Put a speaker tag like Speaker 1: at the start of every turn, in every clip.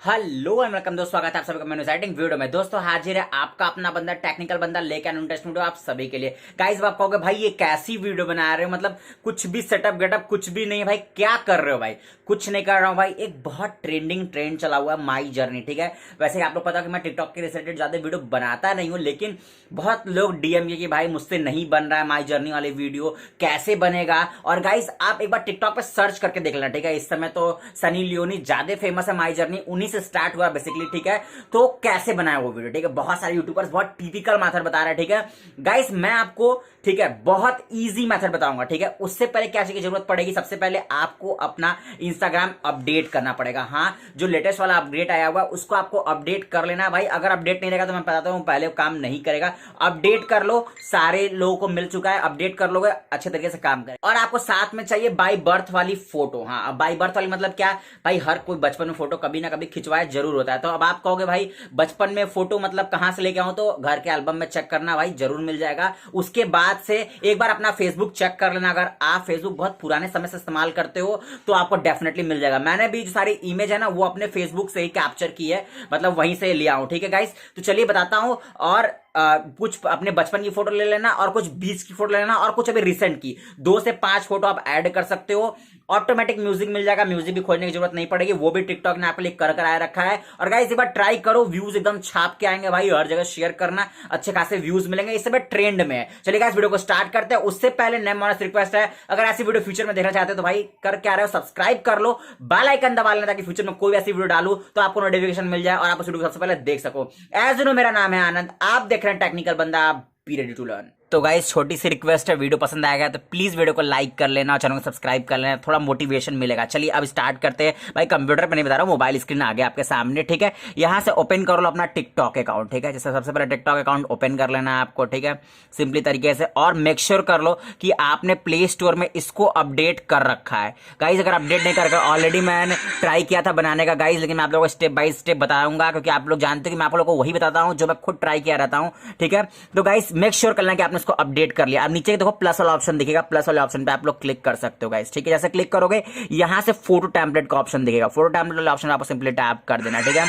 Speaker 1: Hello and welcome दोस्तों, स्वागत है आप सभी का मेरे एक्साइटिंग वीडियो में। दोस्तों हाजिर है आपका अपना बंदा, टेक्निकल बंदा लेके इंटरेस्ट वीडियो आप सभी के लिए। गाइस आप कहोगे भाई ये कैसी वीडियो बना रहे हो, मतलब कुछ भी सेटअप गेटअप कुछ भी नहीं है भाई, क्या कर रहे हो भाई? कुछ नहीं कर रहा हूं भाई, एक बहुत ट्रेंडिंग ट्रेंड चला हुआ है माई जर्नी। ठीक है, वैसे आप लोग पता है कि मैं टिकटॉक के रिलेटेड ज्यादा वीडियो बनाता नहीं हूं, लेकिन बहुत लोग डीएम किए कि भाई मुझसे नहीं बन रहा है माई जर्नी वाली वीडियो, कैसे बनेगा। और गाइस आप एक बार टिकटॉक पे सर्च करके देख लेना। ठीक है, इस समय तो सनी लियोनी ज्यादा फेमस है, माई जर्नी उन्हीं से स्टार्ट हुआ बेसिकली। ठीक है, तो कैसे बनाया वो वीडियो, ठीक है, बहुत सारे यूट्यूबर्स बहुत टिपिकल मेथड बता रहे हैं। ठीक है गाइस, मैं आपको ठीक है बहुत इजी मेथड बताऊंगा। ठीक है, उससे पहले क्या चीज की जरूरत पड़ेगी? सबसे पहले आपको अपना इंस्टाग्राम अपडेट करना पड़ेगा। हाँ, जो लेटेस्ट वाला अपडेट आया हुआ उसको आपको अपडेट कर लेना भाई। अगर अपडेट नहीं रहेगा तो मैं बताता हूं पहले काम नहीं करेगा। अपडेट कर लो, सारे लोगों को मिल चुका है, अपडेट कर लोगे अच्छे तरीके से काम करे। और आपको साथ में चाहिए बाय बर्थ वाली फोटो। हाँ, अब बाय बर्थ वाली मतलब क्या भाई, हर कोई बचपन में फोटो कभी ना कभी खिंचवाया जरूर होता है। तो अब आप कहोगे भाई बचपन में फोटो मतलब कहां से लेके आऊं, तो घर के एल्बम में चेक करना भाई, जरूर मिल जाएगा। उसके बाद से एक बार अपना फेसबुक चेक कर लेना। अगर आप फेसबुक बहुत पुराने समय से इस्तेमाल करते हो तो आपको डेफिनेटली मिल जाएगा। मैंने भी जो सारी इमेज है ना वो अपने फेसबुक से ही कैप्चर की है, मतलब वहीं से लिया हूं। ठीक है गाइस, तो चलिए बताता हूं। और कुछ अपने बचपन की फोटो ले लेना, और कुछ बीच की फोटो ले लेना, और कुछ अभी रिसेंट की 2 से 5 फोटो आप ऐड कर सकते हो। ऑटोमेटिक म्यूजिक मिल जाएगा, म्यूजिक भी खोजने की जरूरत नहीं पड़ेगी, वो भी टिकटॉक ने आपके लिए कर आया रखा है। और गाइस एक बार ट्राई करो, व्यूज एकदम छाप के आएंगे भाई, हर जगह शेयर करना, अच्छे खासे व्यूज मिलेंगे। इस समय ट्रेंड में है। चलिए गाइस वीडियो को स्टार्ट करते हैं। उससे पहले नेम ऑनेस्ट रिक्वेस्ट है, अगर ऐसी वीडियो फ्यूचर में देखना चाहते हो तो भाई कर क्या रहे हो, सब्सक्राइब कर लो, बेल आइकन दबा लेना, ताकि फ्यूचर में कोई ऐसी वीडियो डालू तो आपको नोटिफिकेशन मिल जाए और आप उस वीडियो को सबसे पहले देख सको। एज यू नो मेरा नाम है आनंद, आप देख रहे हैं टेक्निकल बंदा, बी रेडी टू लर्न। तो गाइस छोटी सी रिक्वेस्ट है, वीडियो पसंद आएगा तो प्लीज वीडियो को लाइक कर लेना और चैनल को सब्सक्राइब कर लेना, थोड़ा मोटिवेशन मिलेगा। चलिए अब स्टार्ट करते हैं भाई। कंप्यूटर पे नहीं बता रहा हूं, मोबाइल स्क्रीन आ गया आपके सामने। ठीक है, यहां से ओपन कर लो अपना टिकटॉक अकाउंट। ठीक है, जैसे सबसे पहले टिकटॉक अकाउंट ओपन कर लेना है आपको। ठीक है, सिंपली तरीके से, और मेक श्योर कर लो कि आपने प्ले स्टोर में इसको अपडेट कर रखा है। गाइज अगर अपडेट नहीं कर, ऑलरेडी मैंने ट्राई किया था बनाने का गाइज, लेकिन मैं आप लोगों को स्टेप बाय स्टेप बताऊंगा, क्योंकि आप लोग जानते हो कि मैं आप लोगों को वही बताता हूं जो मैं खुद ट्राई किया रहता हूं। ठीक है, तो गाइज मेक श्योर करना कि आपने इसको अपडेट कर लिया। अब नीचे देखो प्लस वाला ऑप्शन दिखेगा, प्लस वाले ऑप्शन पे आप लोग क्लिक कर सकते हो गाइस। ठीक है, जैसे क्लिक करोगे यहां से फोटो टेम्पलेट का ऑप्शन दिखेगा, फोटो टेम्पलेट वाला ऑप्शन आपको सिंपली टैप कर देना। ठीक है,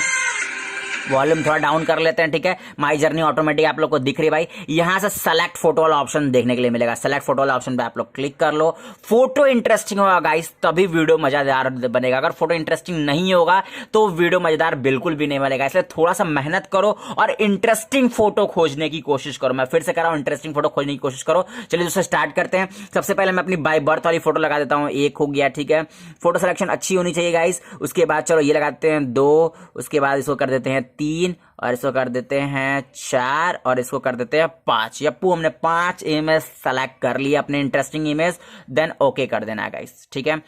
Speaker 1: वॉल्यूम थोड़ा डाउन कर लेते हैं। ठीक है, माई जर्नी ऑटोमेटिक आप लोग को दिख रही है भाई। यहां से सेलेक्ट फोटो वाला ऑप्शन देखने के लिए मिलेगा, सेलेक्ट फोटो वाला ऑप्शन पे आप लोग क्लिक कर लो। फोटो इंटरेस्टिंग होगा गाइस तभी वीडियो मजेदार बनेगा, अगर फोटो इंटरेस्टिंग नहीं होगा तो वीडियो मजेदार बिल्कुल भी नहीं बनेगा। इसलिए थोड़ा सा मेहनत करो और इंटरेस्टिंग फोटो खोजने की कोशिश करो। मैं फिर से कह रहा हूं, इंटरेस्टिंग फोटो खोजने की कोशिश करो। चलिए दोस्तों स्टार्ट करते हैं। सबसे पहले मैं अपनी बाय बर्थ वाली फोटो लगा देता हूं, एक हो गया। ठीक है, फोटो सिलेक्शन अच्छी होनी चाहिए गाइस। उसके बाद चलो ये लगाते हैं 2, उसके बाद इसको कर देते हैं 3, और इसको कर देते हैं 4, और इसको कर देते हैं 5। यप्पू हमने 5 इमेज सेलेक्ट कर लिया, अपने इंटरेस्टिंग इमेज। देन ओके कर देना है गाइस। ठीक है,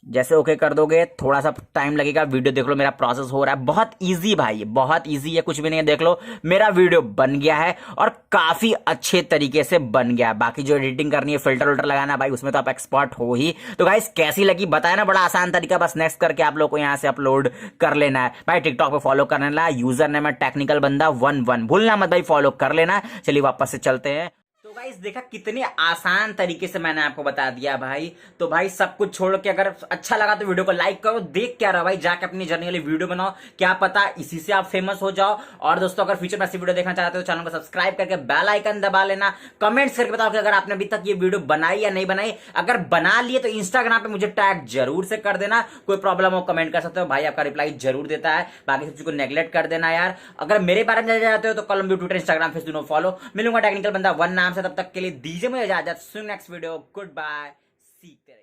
Speaker 1: जैसे ओके कर दोगे थोड़ा सा टाइम लगेगा, वीडियो देख लो मेरा प्रोसेस हो रहा है। बहुत इजी भाई, बहुत इजी है, कुछ भी नहीं है। देख लो मेरा वीडियो बन गया है और काफी अच्छे तरीके से बन गया है। बाकी जो एडिटिंग करनी है, फिल्टर उल्टर लगाना भाई, उसमें तो आप एक्सपर्ट हो ही। तो गाइस कैसी लगी बताया ना, बड़ा आसान तरीका, बस नेक्स्ट करके आप लोग को यहां से अपलोड कर लेना है भाई। टिकटॉक पे फॉलो करने ला, यूजर नेम है टेक्निकल बंदा 11, भूलना मत भाई, फॉलो कर लेना। चलिए वापस से चलते हैं। तो गाइस देखा कितने आसान तरीके से मैंने आपको बता दिया भाई। तो भाई सब कुछ छोड़ के अगर अच्छा लगा तो वीडियो को लाइक करो, देख क्या रहा भाई, जाके अपनी जर्नी वाली वीडियो बनाओ, क्या पता इसी से आप फेमस हो जाओ। और दोस्तों अगर फ्यूचर में ऐसी वीडियो देखना चाहते हो तो चैनल को सब्सक्राइब करके बेल आइकन दबा लेना। कमेंट्स करके बताओ कि अगर आपने अभी तक ये वीडियो बनाई या नहीं बनाई। अगर बना लिए तो इंस्टाग्राम पे मुझे टैग जरूर से कर देना, कोई प्रॉब्लम हो कमेंट कर सकते हो भाई, आपका रिप्लाई जरूर देता है। बाकी सब चीज को नेग्लेक्ट कर देना यार। अगर मेरे बारे में जानना चाहते हो तो कॉलम ट्विटर इंस्टाग्राम फेसबुक दोनों फॉलो। मिलूंगा टेक्निकल बंदा 1 नाम से, तब तक के लिए दीजिए मुझे इजाजत। नेक्स्ट वीडियो, गुड बाय, सीखते रहिए।